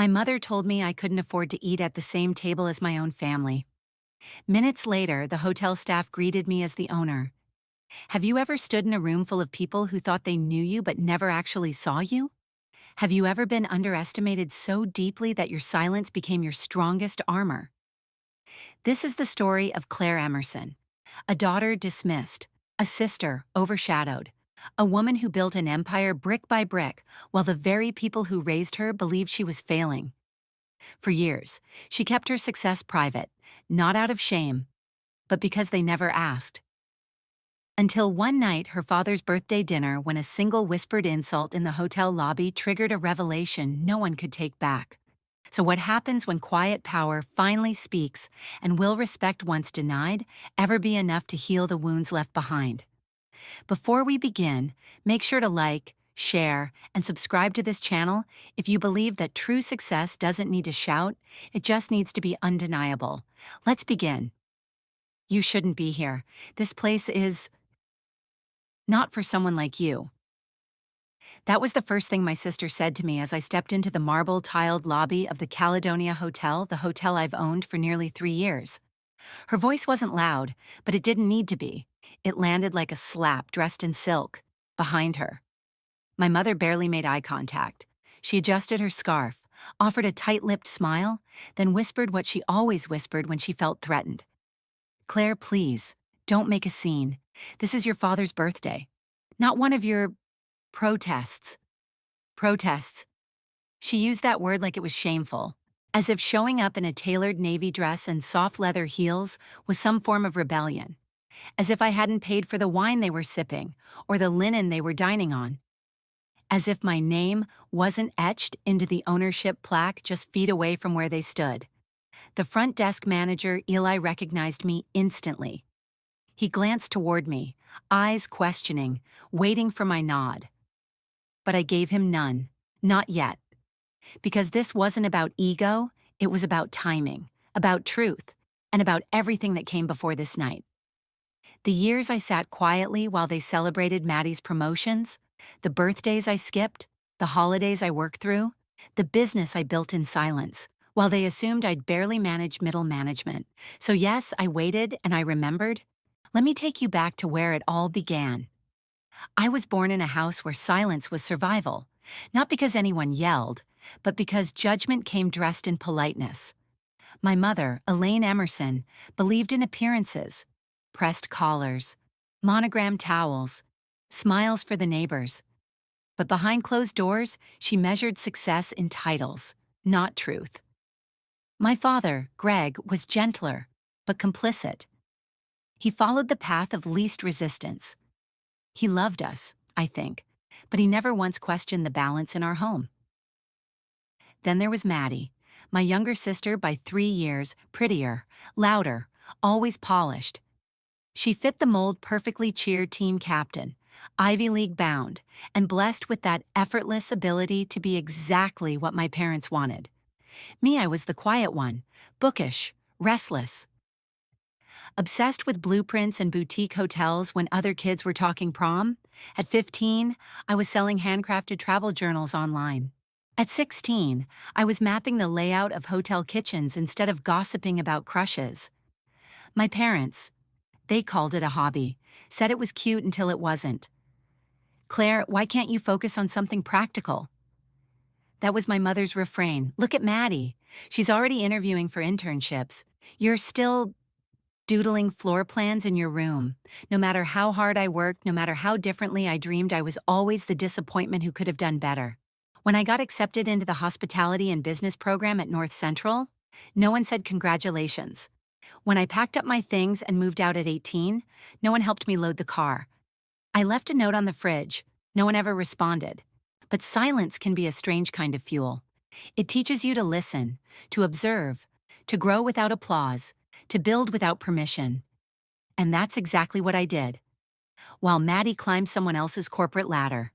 My mother told me I couldn't afford to eat at the same table as my own family. Minutes later, the hotel staff greeted me as the owner. Have you ever stood in a room full of people who thought they knew you but never actually saw you? Have you ever been underestimated so deeply that your silence became your strongest armor? This is the story of Claire Emerson, a daughter dismissed, a sister overshadowed, a woman who built an empire brick by brick while the very people who raised her believed she was failing. For years, she kept her success private, not out of shame, but because they never asked. Until one night, her father's birthday dinner, when a single whispered insult in the hotel lobby triggered a revelation no one could take back. So what happens when quiet power finally speaks, and will respect once denied ever be enough to heal the wounds left behind? Before we begin, make sure to like, share, and subscribe to this channel if you believe that true success doesn't need to shout, it just needs to be undeniable. Let's begin. You shouldn't be here. This place is not for someone like you. That was the first thing my sister said to me as I stepped into the marble-tiled lobby of the Caledonia Hotel, the hotel I've owned for nearly 3 years. Her voice wasn't loud, but it didn't need to be. It landed like a slap dressed in silk, behind her. My mother barely made eye contact. She adjusted her scarf, offered a tight-lipped smile, then whispered what she always whispered when she felt threatened. "Claire, please, don't make a scene. This is your father's birthday. Not one of your protests." Protests. She used that word like it was shameful, as if showing up in a tailored navy dress and soft leather heels was some form of rebellion, as if I hadn't paid for the wine they were sipping or the linen they were dining on, as if my name wasn't etched into the ownership plaque just feet away from where they stood. The front desk manager, Eli, recognized me instantly. He glanced toward me, eyes questioning, waiting for my nod. But I gave him none, not yet. Because this wasn't about ego, it was about timing, about truth, and about everything that came before this night. The years I sat quietly while they celebrated Maddie's promotions, the birthdays I skipped, the holidays I worked through, the business I built in silence, while they assumed I'd barely managed middle management. So yes, I waited and I remembered. Let me take you back to where it all began. I was born in a house where silence was survival, not because anyone yelled, but because judgment came dressed in politeness. My mother, Elaine Emerson, believed in appearances, pressed collars, monogrammed towels, smiles for the neighbors. But behind closed doors, she measured success in titles, not truth. My father, Greg, was gentler, but complicit. He followed the path of least resistance. He loved us, I think, but he never once questioned the balance in our home. Then there was Maddie, my younger sister by 3 years, prettier, louder, always polished. She fit the mold perfectly: cheer team captain, Ivy League bound, and blessed with that effortless ability to be exactly what my parents wanted. Me, I was the quiet one, bookish, restless. Obsessed with blueprints and boutique hotels when other kids were talking prom. At 15, I was selling handcrafted travel journals online. At 16, I was mapping the layout of hotel kitchens instead of gossiping about crushes. My parents, they called it a hobby, said it was cute until it wasn't. "Claire, why can't you focus on something practical?" That was my mother's refrain. "Look at Maddie. She's already interviewing for internships. You're still doodling floor plans in your room. No matter how hard I worked, no matter how differently I dreamed, I was always the disappointment who could have done better." When I got accepted into the hospitality and business program at North Central, no one said congratulations. When I packed up my things and moved out at 18, no one helped me load the car. I left a note on the fridge. No one ever responded. But silence can be a strange kind of fuel. It teaches you to listen, to observe, to grow without applause, to build without permission. And that's exactly what I did, while Maddie climbed someone else's corporate ladder.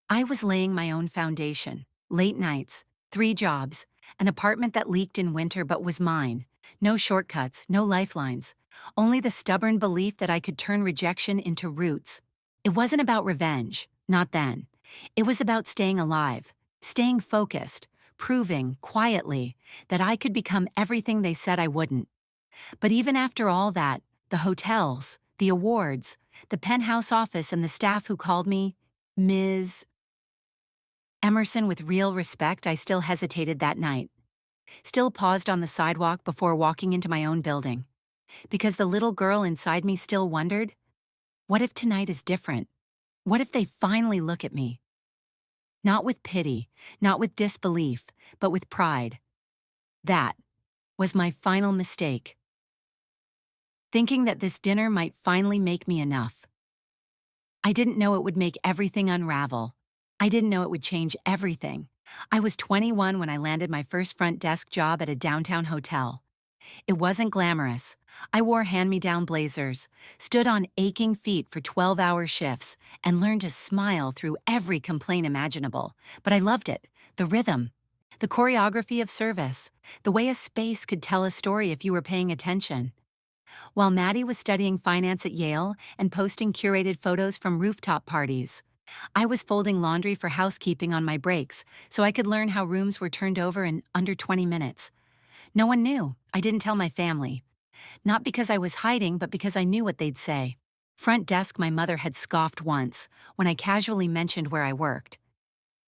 I was laying my own foundation, late nights, 3 jobs, an apartment that leaked in winter but was mine. No shortcuts, no lifelines, only the stubborn belief that I could turn rejection into roots. It wasn't about revenge, not then. It was about staying alive, staying focused, proving, quietly, that I could become everything they said I wouldn't. But even after all that, the hotels, the awards, the penthouse office, and the staff who called me Ms. Emerson with real respect, I still hesitated that night. Still paused on the sidewalk before walking into my own building. Because the little girl inside me still wondered, what if tonight is different? What if they finally look at me? Not with pity, not with disbelief, but with pride. That was my final mistake. Thinking that this dinner might finally make me enough. I didn't know it would make everything unravel. I didn't know it would change everything. I was 21 when I landed my first front desk job at a downtown hotel. It wasn't glamorous. I wore hand-me-down blazers, stood on aching feet for 12-hour shifts, and learned to smile through every complaint imaginable. But I loved it. The rhythm, the choreography of service, the way a space could tell a story if you were paying attention. While Maddie was studying finance at Yale and posting curated photos from rooftop parties, I was folding laundry for housekeeping on my breaks so I could learn how rooms were turned over in under 20 minutes. No one knew. I didn't tell my family. Not because I was hiding, but because I knew what they'd say. Front desk, my mother had scoffed once when I casually mentioned where I worked.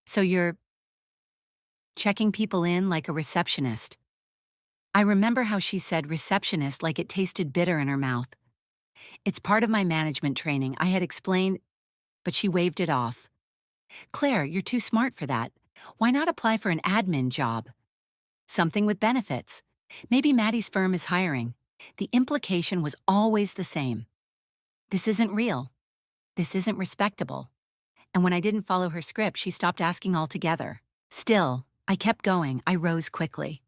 So you're checking people in like a receptionist. I remember how she said receptionist like it tasted bitter in her mouth. It's part of my management training, I had explained, but she waved it off. Claire, you're too smart for that. Why not apply for an admin job? Something with benefits. Maybe Maddie's firm is hiring. The implication was always the same. This isn't real. This isn't respectable. And when I didn't follow her script, she stopped asking altogether. Still, I kept going. I rose quickly.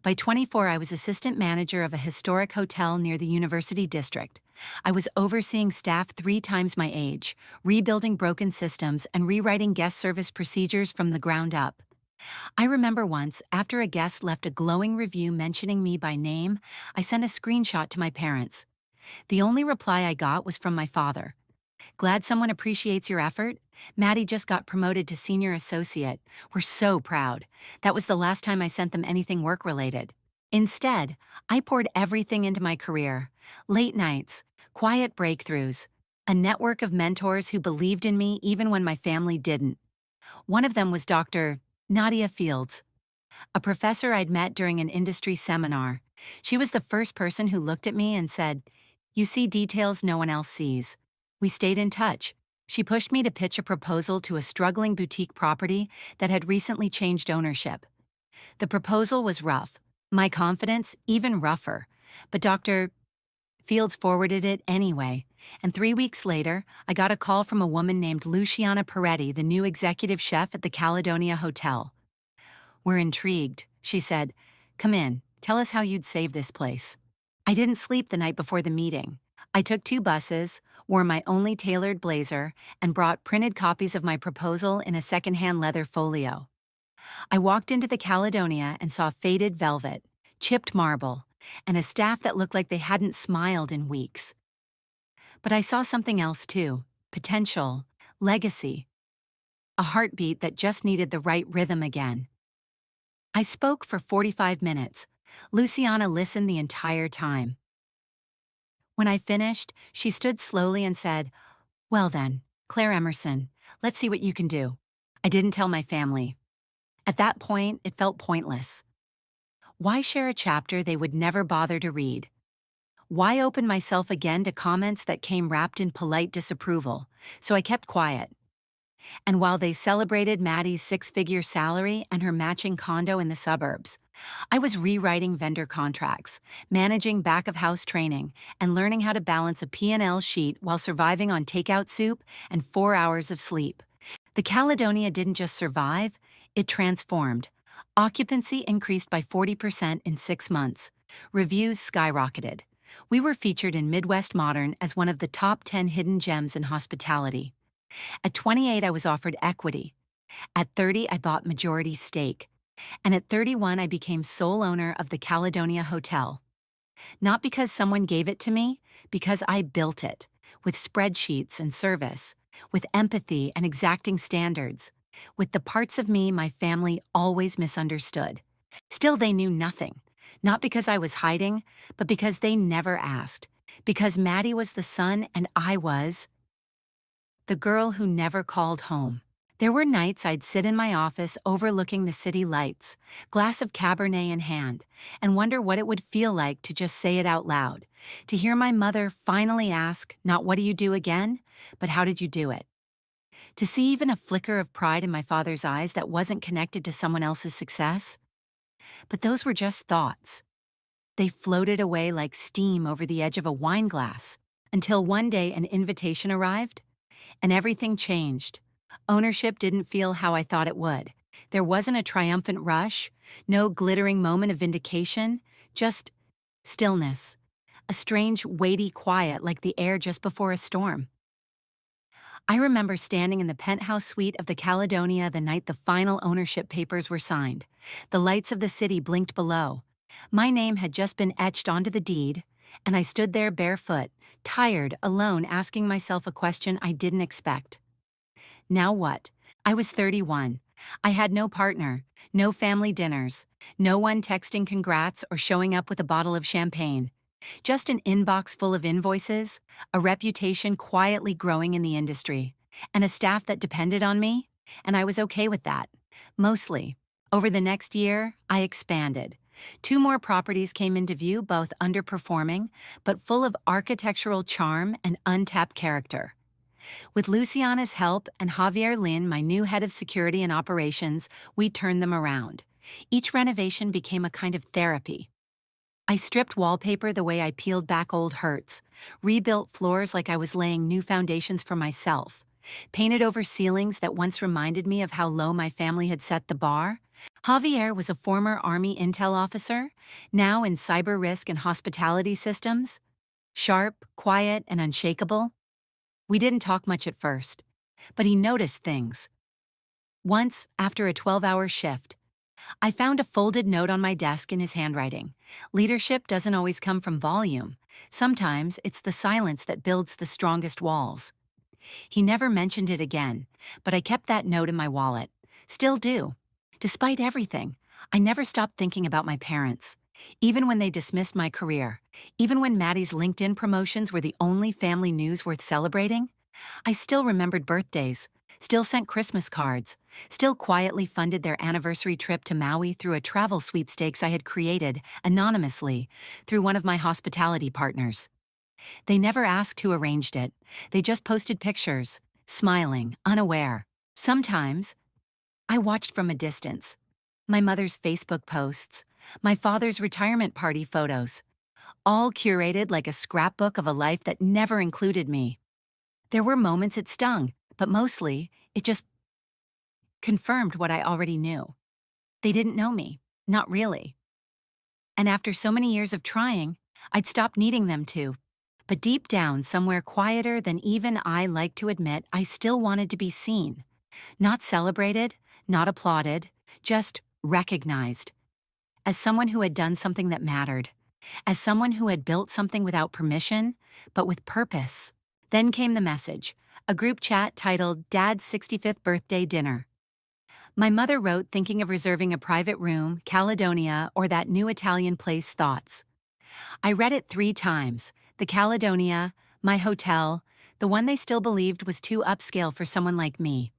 By 24, I was assistant manager of a historic hotel near the University District. I was overseeing staff 3 times my age, rebuilding broken systems, and rewriting guest service procedures from the ground up. I remember once, after a guest left a glowing review mentioning me by name, I sent a screenshot to my parents. The only reply I got was from my father. Glad someone appreciates your effort? Maddie just got promoted to senior associate. We're so proud. That was the last time I sent them anything work-related. Instead, I poured everything into my career. Late nights, quiet breakthroughs, a network of mentors who believed in me even when my family didn't. One of them was Dr. Nadia Fields, a professor I'd met during an industry seminar. She was the first person who looked at me and said, "You see details no one else sees." We stayed in touch. She pushed me to pitch a proposal to a struggling boutique property that had recently changed ownership. The proposal was rough, my confidence even rougher, but Dr. Fields forwarded it anyway, and 3 weeks later, I got a call from a woman named Luciana Peretti, the new executive chef at the Caledonia Hotel. "We're intrigued," she said. "Come in, tell us how you'd save this place." I didn't sleep the night before the meeting. I took 2 buses, wore my only tailored blazer, and brought printed copies of my proposal in a secondhand leather folio. I walked into the Caledonia and saw faded velvet, chipped marble, and a staff that looked like they hadn't smiled in weeks. But I saw something else too: potential, legacy, a heartbeat that just needed the right rhythm again. I spoke for 45 minutes. Luciana listened the entire time. When I finished, she stood slowly and said, "Well then, Claire Emerson, let's see what you can do." I didn't tell my family. At that point, it felt pointless. Why share a chapter they would never bother to read? Why open myself again to comments that came wrapped in polite disapproval? So I kept quiet. And while they celebrated Maddie's 6-figure salary and her matching condo in the suburbs, I was rewriting vendor contracts, managing back-of-house training, and learning how to balance a P&L sheet while surviving on takeout soup and 4 hours of sleep. The Caledonia didn't just survive, it transformed. Occupancy increased by 40% in 6 months. Reviews skyrocketed. We were featured in Midwest Modern as one of the top 10 hidden gems in hospitality. At 28, I was offered equity. At 30, I bought majority stake. And at 31, I became sole owner of the Caledonia Hotel. Not because someone gave it to me, because I built it, with spreadsheets and service, with empathy and exacting standards. with the parts of me my family always misunderstood. Still, they knew nothing. Not because I was hiding, but because they never asked. Because Maddie was the son and I was the girl who never called home. There were nights I'd sit in my office overlooking the city lights, glass of Cabernet in hand, and wonder what it would feel like to just say it out loud, to hear my mother finally ask, not what do you do again, but how did you do it? To see even a flicker of pride in my father's eyes that wasn't connected to someone else's success. But those were just thoughts. They floated away like steam over the edge of a wine glass, until one day an invitation arrived, and everything changed. Ownership didn't feel how I thought it would. There wasn't a triumphant rush, no glittering moment of vindication, just stillness, a strange, weighty quiet like the air just before a storm. I remember standing in the penthouse suite of the Caledonia the night the final ownership papers were signed. The lights of the city blinked below. My name had just been etched onto the deed, and I stood there barefoot, tired, alone, asking myself a question I didn't expect. Now what? I was 31. I had no partner, no family dinners, no one texting congrats or showing up with a bottle of champagne. Just an inbox full of invoices, a reputation quietly growing in the industry, and a staff that depended on me, and I was okay with that. Mostly. Over the next year, I expanded. 2 more properties came into view, both underperforming, but full of architectural charm and untapped character. With Luciana's help and Javier Lin, my new head of security and operations, we turned them around. Each renovation became a kind of therapy. I stripped wallpaper the way I peeled back old hurts, rebuilt floors like I was laying new foundations for myself, painted over ceilings that once reminded me of how low my family had set the bar. Javier was a former Army intel officer, now in cyber risk and hospitality systems. Sharp, quiet, and unshakable. We didn't talk much at first, but he noticed things. Once, after a 12-hour shift, I found a folded note on my desk in his handwriting. Leadership doesn't always come from volume. Sometimes it's the silence that builds the strongest walls. He never mentioned it again, but I kept that note in my wallet. Still do. Despite everything, I never stopped thinking about my parents. Even when they dismissed my career, even when Maddie's LinkedIn promotions were the only family news worth celebrating, I still remembered birthdays, still sent Christmas cards, still quietly funded their anniversary trip to Maui through a travel sweepstakes I had created, anonymously, through one of my hospitality partners. They never asked who arranged it. They just posted pictures, smiling, unaware. Sometimes, I watched from a distance. My mother's Facebook posts, my father's retirement party photos, all curated like a scrapbook of a life that never included me. There were moments it stung, but mostly, it just confirmed what I already knew. They didn't know me, not really. And after so many years of trying, I'd stopped needing them to. But deep down, somewhere quieter than even I like to admit, I still wanted to be seen. Not celebrated, not applauded, just recognized. As someone who had done something that mattered. As someone who had built something without permission, but with purpose. Then came the message, a group chat titled Dad's 65th Birthday Dinner. My mother wrote thinking of reserving a private room, Caledonia, or that new Italian place Thoughts. I read it 3 times, the Caledonia, my hotel, the one they still believed was too upscale for someone like me.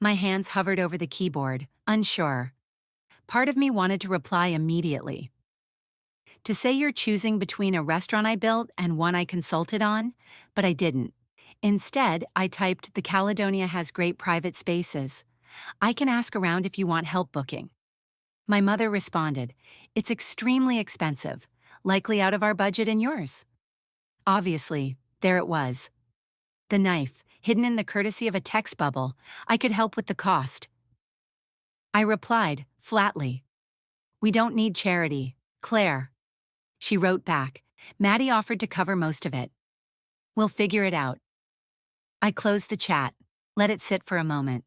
My hands hovered over the keyboard, unsure. Part of me wanted to reply immediately. To say you're choosing between a restaurant I built and one I consulted on, but I didn't. Instead, I typed, the Caledonia has great private spaces. I can ask around if you want help booking. My mother responded, it's extremely expensive, likely out of our budget and yours. Obviously, there it was. The knife, hidden in the courtesy of a text bubble, I could help with the cost. I replied, flatly, we don't need charity, Claire. She wrote back, Maddie offered to cover most of it. We'll figure it out. I closed the chat, let it sit for a moment.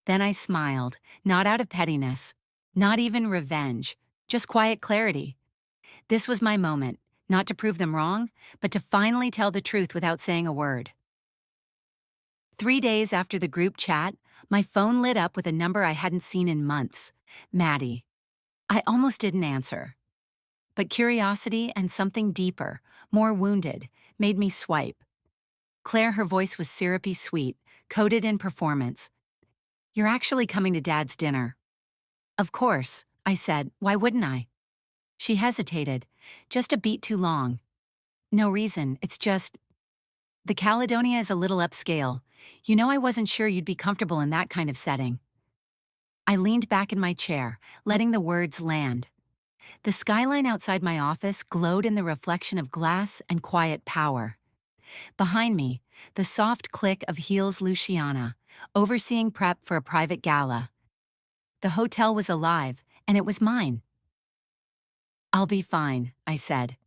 Then I smiled, not out of pettiness, not even revenge, just quiet clarity. This was my moment, not to prove them wrong, but to finally tell the truth without saying a word. 3 days after the group chat, My phone lit up with a number I hadn't seen in months. Maddie. I almost didn't answer. But curiosity and something deeper, more wounded, made me swipe. Claire, her voice was syrupy sweet, coated in performance. "You're actually coming to Dad's dinner." "Of course," I said. "Why wouldn't I?" She hesitated, just a beat too long. "No reason, it's just, the Caledonia is a little upscale. You know, I wasn't sure you'd be comfortable in that kind of setting." I leaned back in my chair, letting the words land. The skyline outside my office glowed in the reflection of glass and quiet power. Behind me, the soft click of heels Luciana, overseeing prep for a private gala. The hotel was alive, and it was mine. "I'll be fine," I said.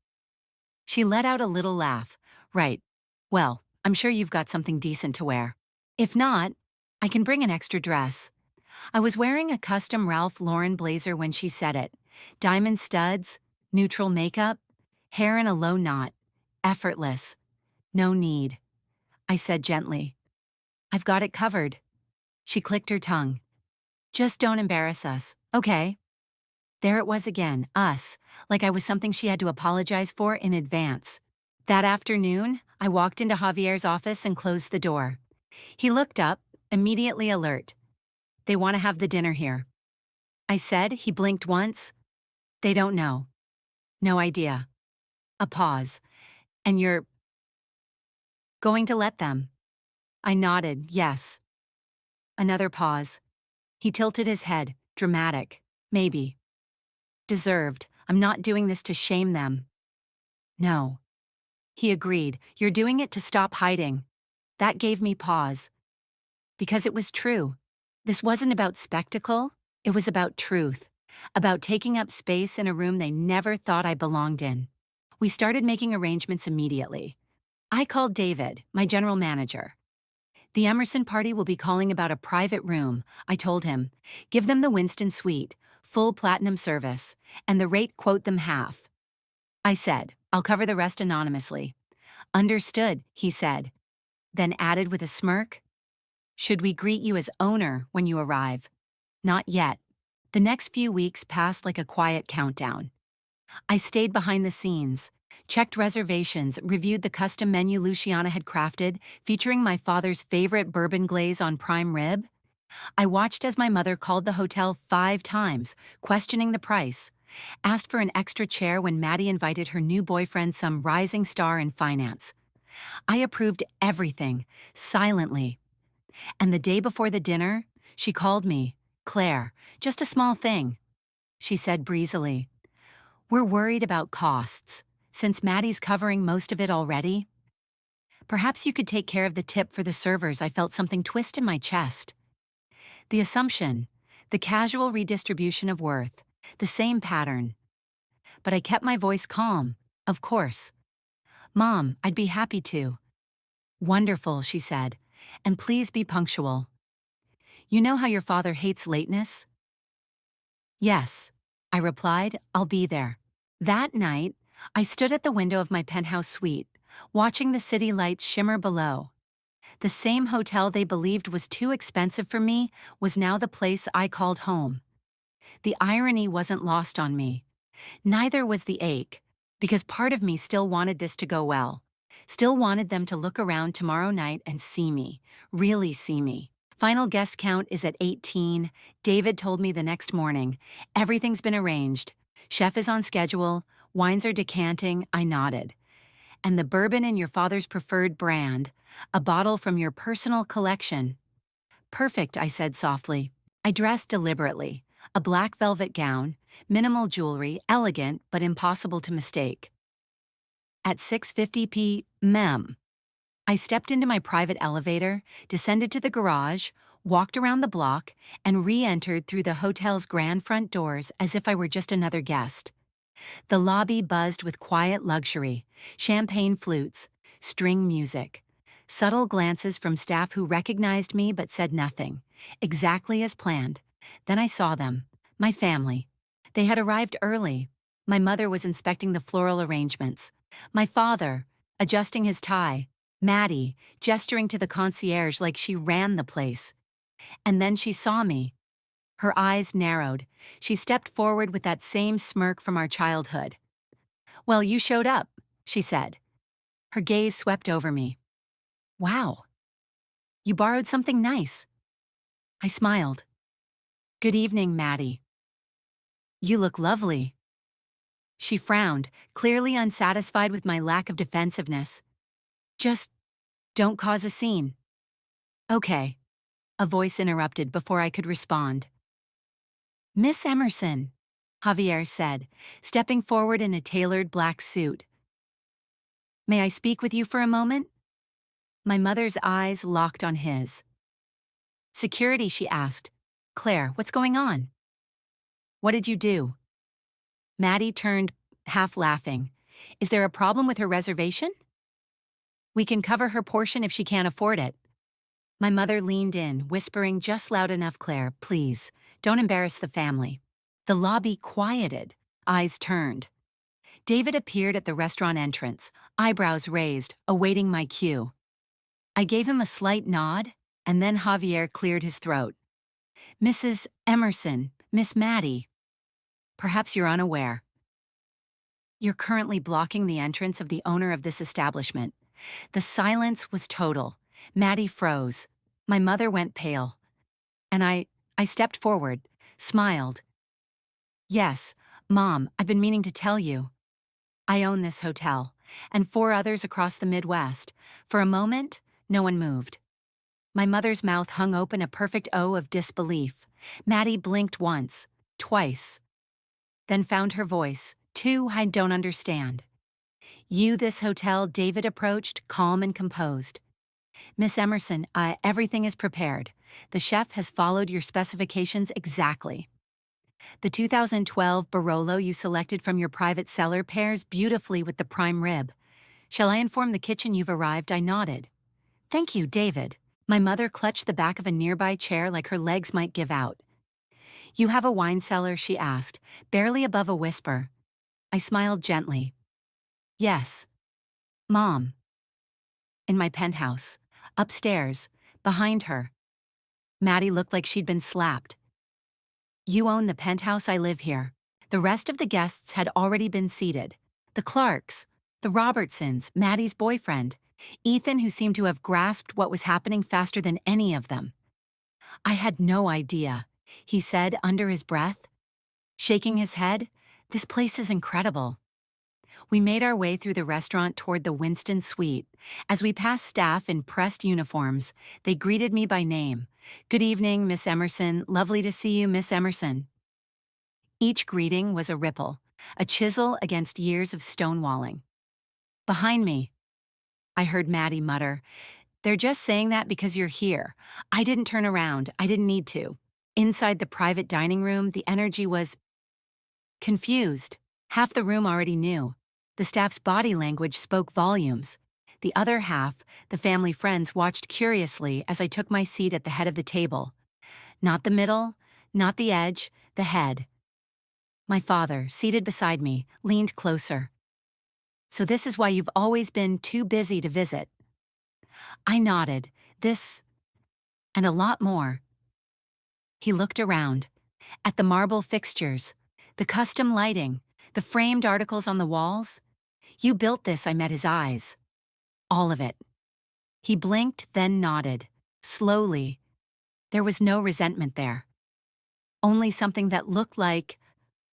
She let out a little laugh. "Right. Well, I'm sure you've got something decent to wear. If not, I can bring an extra dress." I was wearing a custom Ralph Lauren blazer when she said it. Diamond studs, neutral makeup, hair in a low knot. Effortless. "No need," I said gently. "I've got it covered." She clicked her tongue. "Just don't embarrass us, okay?" There it was again, us, like I was something she had to apologize for in advance. That afternoon, I walked into Javier's office and closed the door. He looked up, immediately alert. "They want to have the dinner here." I said. He blinked once. "They don't know." "No idea." A pause. "And you're going to let them?" I nodded, yes. Another pause. He tilted his head, dramatic. "Maybe." "Deserved. I'm not doing this to shame them." "No." He agreed. "You're doing it to stop hiding." That gave me pause. Because it was true. This wasn't about spectacle. It was about truth. About taking up space in a room they never thought I belonged in. We started making arrangements immediately. I called David, my general manager. "The Emerson party will be calling about a private room," I told him. "Give them the Winston suite, full platinum service, and the rate quote them half." I said, "I'll cover the rest anonymously." "Understood," he said, then added with a smirk, "Should we greet you as owner when you arrive?" Not yet. The next few weeks passed like a quiet countdown. I stayed behind the scenes, checked reservations, reviewed the custom menu Luciana had crafted, featuring my father's favorite bourbon glaze on prime rib. I watched as my mother called the hotel 5 times, questioning the price, asked for an extra chair when Maddie invited her new boyfriend, some rising star in finance. I approved everything, silently. And the day before the dinner, she called me. "Claire, just a small thing," she said breezily. "We're worried about costs. Since Maddie's covering most of it already, perhaps you could take care of the tip for the servers." I felt something twist in my chest. The assumption, the casual redistribution of worth, the same pattern. But I kept my voice calm. "Of course. Mom, I'd be happy to." "Wonderful," she said. "And please be punctual. You know how your father hates lateness?" "Yes," I replied. "I'll be there." That night, I stood at the window of my penthouse suite, watching the city lights shimmer below. The same hotel they believed was too expensive for me was now the place I called home. The irony wasn't lost on me. Neither was the ache, because part of me still wanted this to go well. Still wanted them to look around tomorrow night and see me, really see me. Final guest count is at 18, David told me the next morning. Everything's been arranged. Chef is on schedule, wines are decanting. I nodded. "And the bourbon in your father's preferred brand, a bottle from your personal collection." "Perfect," I said softly. I dressed deliberately, a black velvet gown, minimal jewelry, elegant but impossible to mistake. At 6:50 p.m., I stepped into my private elevator, descended to the garage, walked around the block, and re-entered through the hotel's grand front doors as if I were just another guest. The lobby buzzed with quiet luxury, champagne flutes, string music, subtle glances from staff who recognized me but said nothing, exactly as planned. Then I saw them, my family. They had arrived early. My mother was inspecting the floral arrangements. My father, adjusting his tie. Maddie, gesturing to the concierge like she ran the place. And then she saw me. Her eyes narrowed. She stepped forward with that same smirk from our childhood. "Well, you showed up," she said. Her gaze swept over me. "Wow, you borrowed something nice." I smiled. "Good evening, Maddie. You look lovely." She frowned, clearly unsatisfied with my lack of defensiveness. "Just don't cause a scene." "Okay," a voice interrupted before I could respond. "Miss Emerson," Javier said, stepping forward in a tailored black suit. "May I speak with you for a moment?" My mother's eyes locked on his. "Security," she asked. "Claire, what's going on?" "What did you do?" Maddie turned, half laughing. "Is there a problem with her reservation?" "We can cover her portion if she can't afford it." My mother leaned in, whispering just loud enough, "Claire, please, don't embarrass the family." The lobby quieted, eyes turned. David appeared at the restaurant entrance, eyebrows raised, awaiting my cue. I gave him a slight nod, and then Javier cleared his throat. "Mrs. Emerson, Miss Maddie. Perhaps you're unaware. You're currently blocking the entrance of the owner of this establishment." The silence was total. Maddie froze. My mother went pale. And I stepped forward, smiled. "Yes, Mom, I've been meaning to tell you. I own this hotel, and 4 others across the Midwest." For a moment, no one moved. My mother's mouth hung open, a perfect O of disbelief. Maddie blinked once, twice, then found her voice. "Two, I don't understand." "You, this hotel," David approached, calm and composed. "Miss Emerson, everything is prepared. The chef has followed your specifications exactly. The 2012 Barolo you selected from your private cellar pairs beautifully with the prime rib. Shall I inform the kitchen you've arrived?" I nodded. "Thank you, David." My mother clutched the back of a nearby chair like her legs might give out. "You have a wine cellar?" she asked, barely above a whisper. I smiled gently. "Yes. Mom." "In my penthouse. Upstairs. Behind her." Maddie looked like she'd been slapped. "You own the penthouse, I live here." The rest of the guests had already been seated. The Clarks, the Robertsons, Maddie's boyfriend, Ethan, who seemed to have grasped what was happening faster than any of them. "I had no idea," he said under his breath. Shaking his head, "This place is incredible." We made our way through the restaurant toward the Winston Suite. As we passed staff in pressed uniforms, they greeted me by name. "Good evening, Miss Emerson. Lovely to see you, Miss Emerson." Each greeting was a ripple, a chisel against years of stonewalling. "Behind me," I heard Maddie mutter. "They're just saying that because you're here." I didn't turn around. I didn't need to. Inside the private dining room, the energy was confused. Half the room already knew. The staff's body language spoke volumes. The other half, the family friends, watched curiously as I took my seat at the head of the table. Not the middle, not the edge, the head. My father, seated beside me, leaned closer. "So this is why you've always been too busy to visit." I nodded. "This, and a lot more." He looked around, at the marble fixtures, the custom lighting, the framed articles on the walls. "You built this," I met his eyes. "All of it." He blinked, then nodded. Slowly. There was no resentment there. Only something that looked like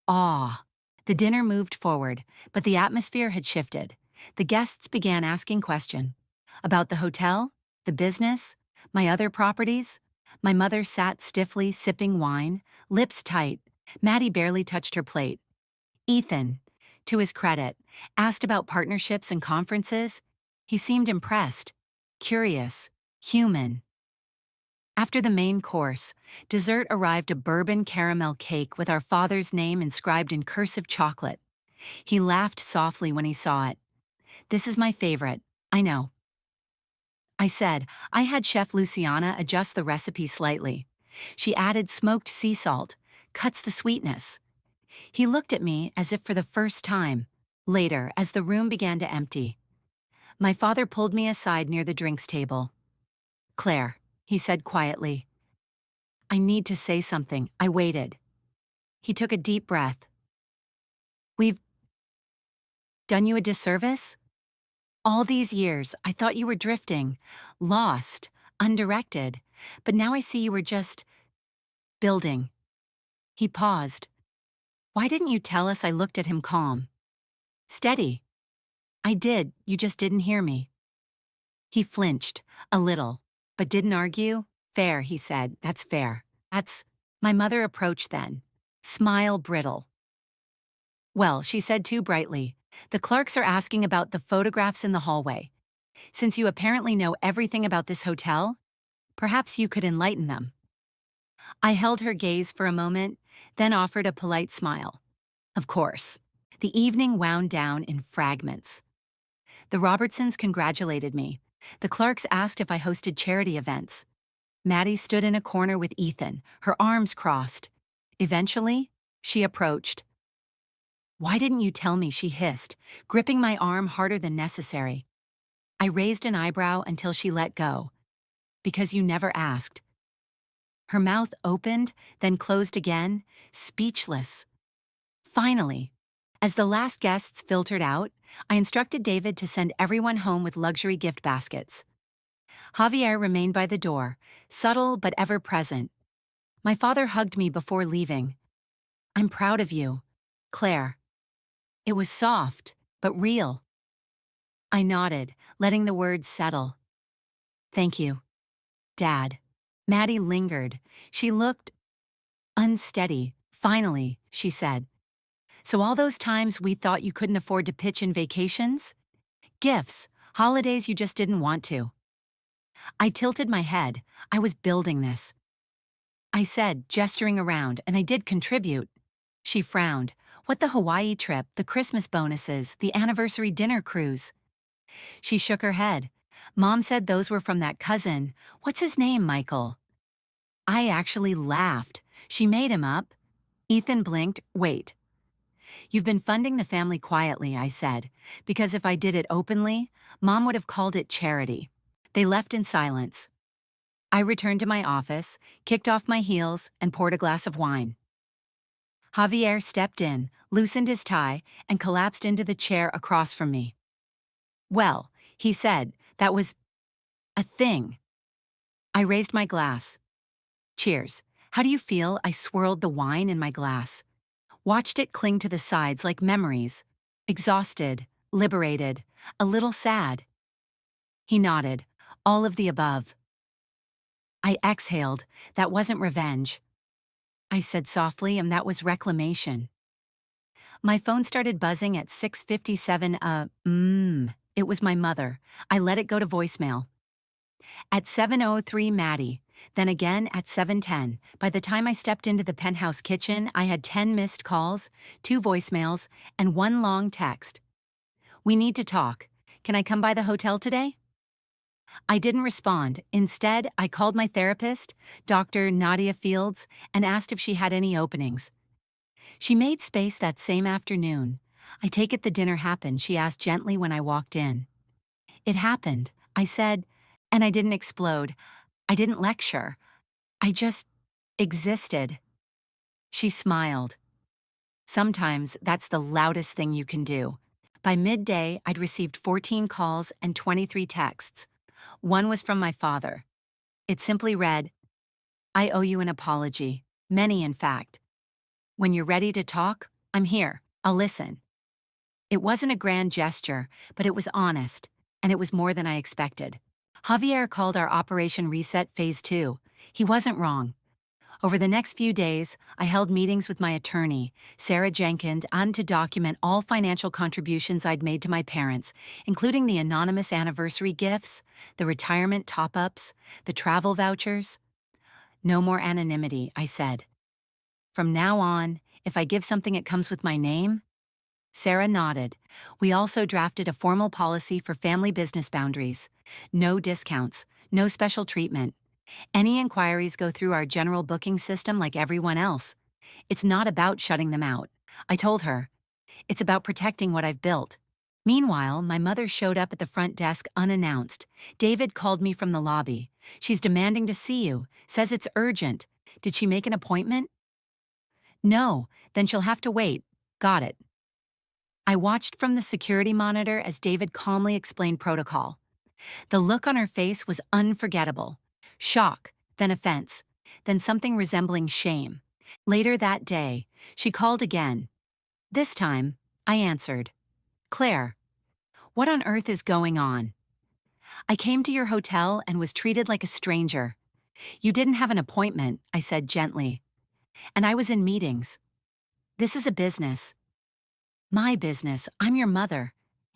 awe. The dinner moved forward, but the atmosphere had shifted. The guests began asking questions. About the hotel, the business, my other properties. My mother sat stiffly, sipping wine, lips tight. Maddie barely touched her plate. Ethan, to his credit, asked about partnerships and conferences. He seemed impressed, curious, human. After the main course, dessert arrived, a bourbon caramel cake with our father's name inscribed in cursive chocolate. He laughed softly when he saw it. "This is my favorite, I know." I said. I had Chef Luciana adjust the recipe slightly. She added smoked sea salt, cuts the sweetness. He looked at me as if for the first time. Later, as the room began to empty, my father pulled me aside near the drinks table. "Claire," he said quietly, I need to say something. I waited. He took a deep breath. We've done you a disservice? All these years, I thought you were drifting, lost, undirected, but now I see you were just building. He paused. Why didn't you tell us? I looked at him calm. Steady. I did, you just didn't hear me. He flinched, a little, but didn't argue. Fair, he said, that's fair. That's. My mother approached then. Smile brittle. Well, she said too brightly, the clerks are asking about the photographs in the hallway. Since you apparently know everything about this hotel, perhaps you could enlighten them. I held her gaze for a moment, then offered a polite smile. Of course. The evening wound down in fragments. The Robertsons congratulated me. The Clarks asked if I hosted charity events. Maddie stood in a corner with Ethan, her arms crossed. Eventually, she approached. Why didn't you tell me? She hissed, gripping my arm harder than necessary. I raised an eyebrow until she let go. Because you never asked. Her mouth opened, then closed again, speechless. Finally, as the last guests filtered out, I instructed David to send everyone home with luxury gift baskets. Javier remained by the door, subtle but ever present. My father hugged me before leaving. I'm proud of you, Claire. It was soft, but real. I nodded, letting the words settle. Thank you, Dad. Maddie lingered. She looked unsteady. Finally, she said, so all those times we thought you couldn't afford to pitch in vacations? Gifts, holidays you just didn't want to. I tilted my head. I was building this. I said, gesturing around, and I did contribute. She frowned. What the Hawaii trip, the Christmas bonuses, the anniversary dinner cruise? She shook her head. Mom said those were from that cousin. What's his name, Michael? I actually laughed. She made him up. Ethan blinked. Wait. You've been funding the family quietly, I said, because if I did it openly, Mom would have called it charity. They left in silence. I returned to my office, kicked off my heels, and poured a glass of wine. Javier stepped in, loosened his tie, and collapsed into the chair across from me. Well, he said, that was a thing. I raised my glass. Cheers. How do you feel? I swirled the wine in my glass. Watched it cling to the sides like memories. Exhausted, liberated, a little sad. He nodded. All of the above. I exhaled. That wasn't revenge. I said softly, and that was reclamation. My phone started buzzing at 6:57. It was my mother. I let it go to voicemail. At 7:03, Maddie. Then again at 7:10. By the time I stepped into the penthouse kitchen, I had 10 missed calls, 2 voicemails, and 1 long text. We need to talk. Can I come by the hotel today? I didn't respond. Instead, I called my therapist, Dr. Nadia Fields, and asked if she had any openings. She made space that same afternoon. I take it the dinner happened, she asked gently when I walked in. It happened, I said, and I didn't explode. I didn't lecture. I just existed. She smiled. Sometimes that's the loudest thing you can do. By midday, I'd received 14 calls and 23 texts. One was from my father. It simply read, I owe you an apology. Many, in fact. When you're ready to talk, I'm here. I'll listen. It wasn't a grand gesture, but it was honest, and it was more than I expected. Javier called our Operation Reset Phase 2. He wasn't wrong. Over the next few days, I held meetings with my attorney, Sarah Jenkins, on to document all financial contributions I'd made to my parents, including the anonymous anniversary gifts, the retirement top-ups, the travel vouchers. No more anonymity, I said. From now on, if I give something, it comes with my name? Sarah nodded. We also drafted a formal policy for family business boundaries. No discounts, no special treatment. Any inquiries go through our general booking system like everyone else. It's not about shutting them out. I told her. It's about protecting what I've built. Meanwhile, my mother showed up at the front desk unannounced. David called me from the lobby. She's demanding to see you, says it's urgent. Did she make an appointment? No, then she'll have to wait. Got it. I watched from the security monitor as David calmly explained protocol. The look on her face was unforgettable. Shock, then offense, then something resembling shame. Later that day, she called again. This time, I answered. Claire, what on earth is going on? I came to your hotel and was treated like a stranger. You didn't have an appointment, I said gently. And I was in meetings. This is a business. My business. I'm your mother.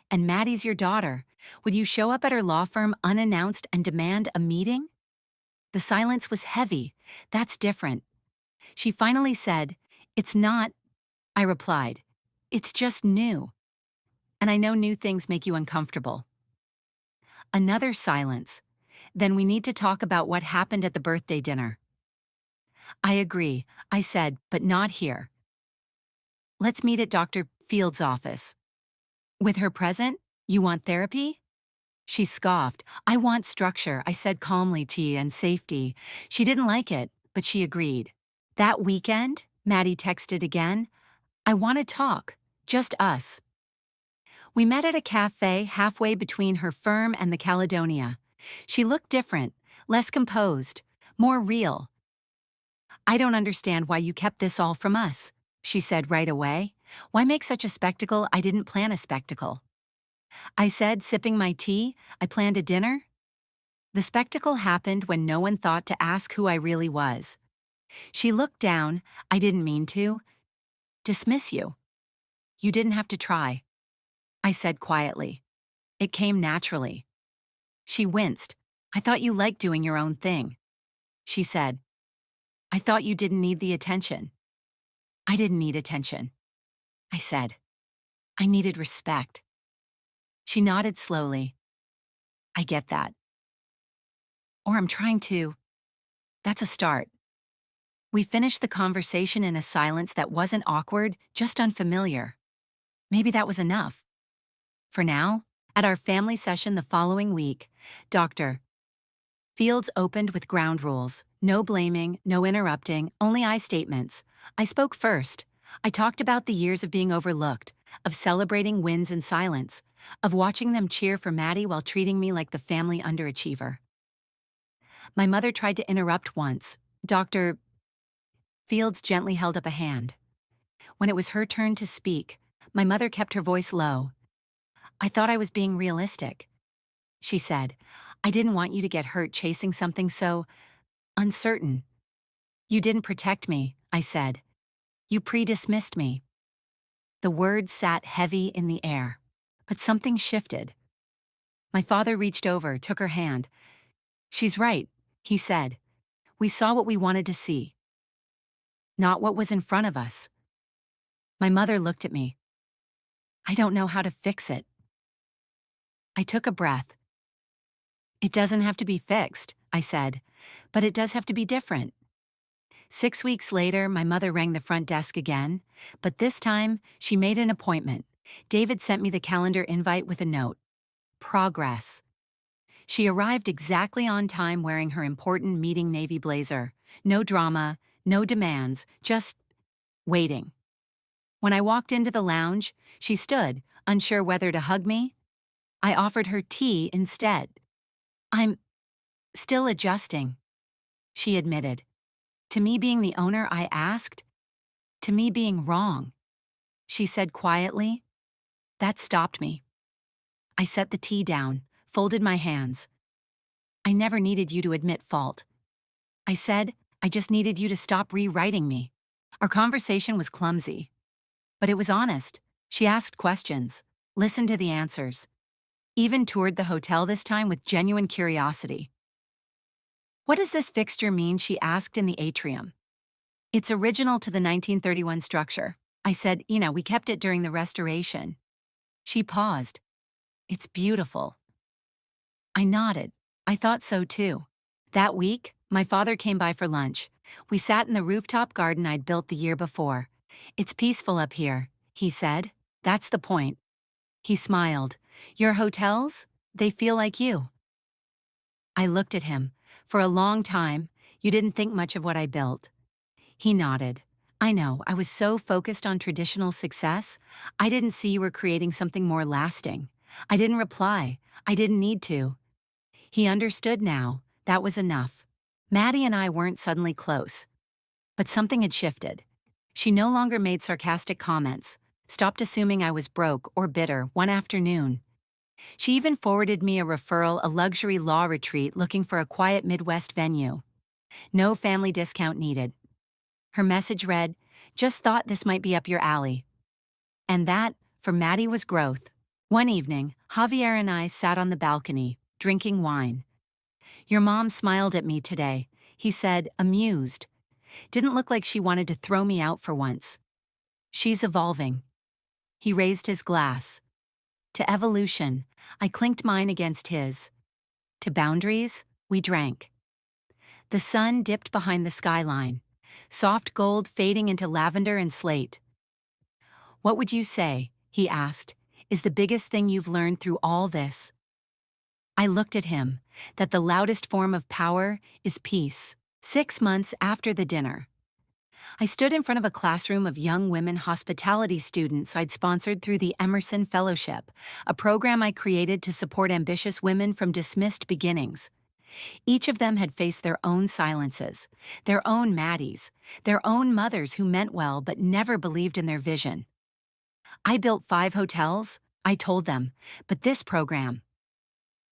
And Maddie's your daughter. Would you show up at her law firm unannounced and demand a meeting? The silence was heavy. That's different. She finally said, It's not. I replied, It's just new. And I know new things make you uncomfortable. Another silence. Then we need to talk about what happened at the birthday dinner. I agree, I said, but not here. Let's meet at Dr. Field's office. With her present, you want therapy? She scoffed. I want structure, I said calmly, and safety. She didn't like it, but she agreed. That weekend, Maddie texted again. I want to talk, just us. We met at a cafe halfway between her firm and the Caledonia. She looked different, less composed, more real. I don't understand why you kept this all from us, she said right away. Why make such a spectacle? I didn't plan a spectacle. I said, sipping my tea, I planned a dinner. The spectacle happened when no one thought to ask who I really was. She looked down. I didn't mean to. Dismiss you. You didn't have to try. I said quietly. It came naturally. She winced. I thought you liked doing your own thing. She said, I thought you didn't need the attention. I didn't need attention. I said, I needed respect. She nodded slowly. I get that. Or I'm trying to. That's a start. We finished the conversation in a silence that wasn't awkward, just unfamiliar. Maybe that was enough. For now, at our family session the following week, Dr. Fields opened with ground rules. No blaming, no interrupting, only I statements. I spoke first. I talked about the years of being overlooked, of celebrating wins in silence, of watching them cheer for Maddie while treating me like the family underachiever. My mother tried to interrupt once. Dr. Fields gently held up a hand. When it was her turn to speak, my mother kept her voice low. I thought I was being realistic. She said, I didn't want you to get hurt chasing something so uncertain. You didn't protect me, I said. You pre-dismissed me. The words sat heavy in the air, but something shifted. My father reached over, took her hand. She's right, he said. We saw what we wanted to see, not what was in front of us. My mother looked at me. I don't know how to fix it. I took a breath. It doesn't have to be fixed, I said, but it does have to be different. 6 weeks later, my mother rang the front desk again, but this time she made an appointment. David sent me the calendar invite with a note. Progress. She arrived exactly on time wearing her important meeting navy blazer. No drama, no demands, just waiting. When I walked into the lounge, she stood, unsure whether to hug me. I offered her tea instead. I'm still adjusting, she admitted. To me being the owner, I asked. To me being wrong, she said quietly. That stopped me. I set the tea down, folded my hands. I never needed you to admit fault. I said, I just needed you to stop rewriting me. Our conversation was clumsy, but it was honest. She asked questions, listened to the answers, even toured the hotel this time with genuine curiosity. What does this fixture mean? She asked in the atrium. It's original to the 1931 structure. I said, we kept it during the restoration. She paused. It's beautiful. I nodded. I thought so too. That week, my father came by for lunch. We sat in the rooftop garden I'd built the year before. It's peaceful up here, he said. That's the point. He smiled. Your hotels? They feel like you. I looked at him. For a long time, You didn't think much of what I built. He nodded. I know, I was so focused on traditional success, I didn't see you were creating something more lasting. I didn't reply. I didn't need to. He understood now. That was enough. Maddie and I weren't suddenly close. But something had shifted. She no longer made sarcastic comments, stopped assuming I was broke or bitter one afternoon. She even forwarded me a referral, a luxury law retreat looking for a quiet Midwest venue. No family discount needed. Her message read, "Just thought this might be up your alley." And that, for Maddie, was growth. One evening, Javier and I sat on the balcony, drinking wine. "Your mom smiled at me today," he said, amused. Didn't look like she wanted to throw me out for once. "She's evolving." He raised his glass. To evolution, I clinked mine against his. To boundaries, we drank. The sun dipped behind the skyline, soft gold fading into lavender and slate. "What would you say," he asked, "is the biggest thing you've learned through all this?" I looked at him, that the loudest form of power is peace. 6 months after the dinner, I stood in front of a classroom of young women hospitality students I'd sponsored through the Emerson Fellowship, a program I created to support ambitious women from dismissed beginnings. Each of them had faced their own silences, their own Maddies, their own mothers who meant well but never believed in their vision. "I built 5 hotels," I told them, "but this program,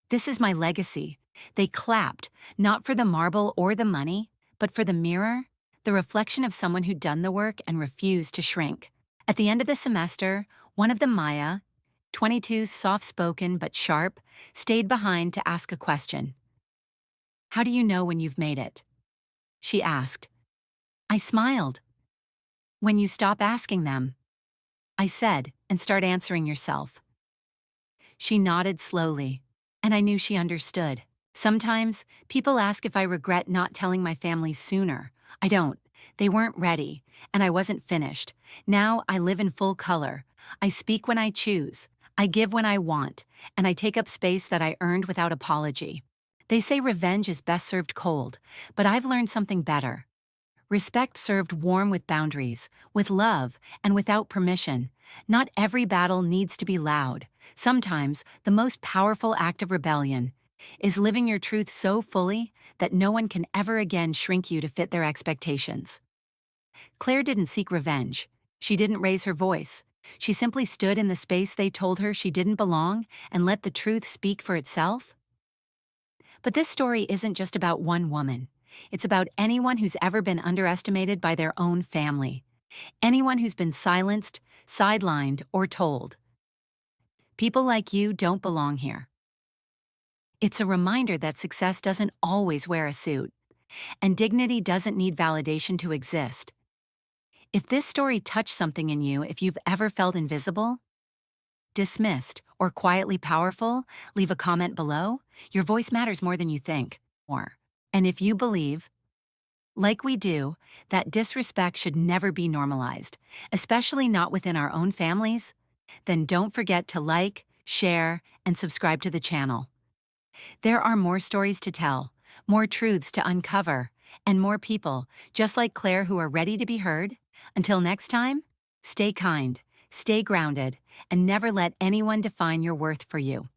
this is my legacy." They clapped, not for the marble or the money, but for the mirror, the reflection of someone who'd done the work and refused to shrink. At the end of the semester, one of them, Maya, 22, soft-spoken but sharp, stayed behind to ask a question. "How do you know when you've made it?" she asked. I smiled. "When you stop asking them," I said, "and start answering yourself." She nodded slowly, and I knew she understood. Sometimes, people ask if I regret not telling my family sooner. I don't. They weren't ready, and I wasn't finished. Now I live in full color. I speak when I choose. I give when I want, and I take up space that I earned without apology. They say revenge is best served cold, but I've learned something better. Respect served warm with boundaries, with love, and without permission. Not every battle needs to be loud. Sometimes, the most powerful act of rebellion is living your truth so fully that no one can ever again shrink you to fit their expectations. Claire didn't seek revenge. She didn't raise her voice. She simply stood in the space they told her she didn't belong and let the truth speak for itself. But this story isn't just about one woman. It's about anyone who's ever been underestimated by their own family. Anyone who's been silenced, sidelined, or told, "People like you don't belong here." It's a reminder that success doesn't always wear a suit, and dignity doesn't need validation to exist. If this story touched something in you, if you've ever felt invisible, dismissed, or quietly powerful, leave a comment below. Your voice matters more than you think. And if you believe, like we do, that disrespect should never be normalized, especially not within our own families, then don't forget to like, share, and subscribe to the channel. There are more stories to tell, more truths to uncover, and more people, just like Claire, who are ready to be heard. Until next time, stay kind, stay grounded, and never let anyone define your worth for you.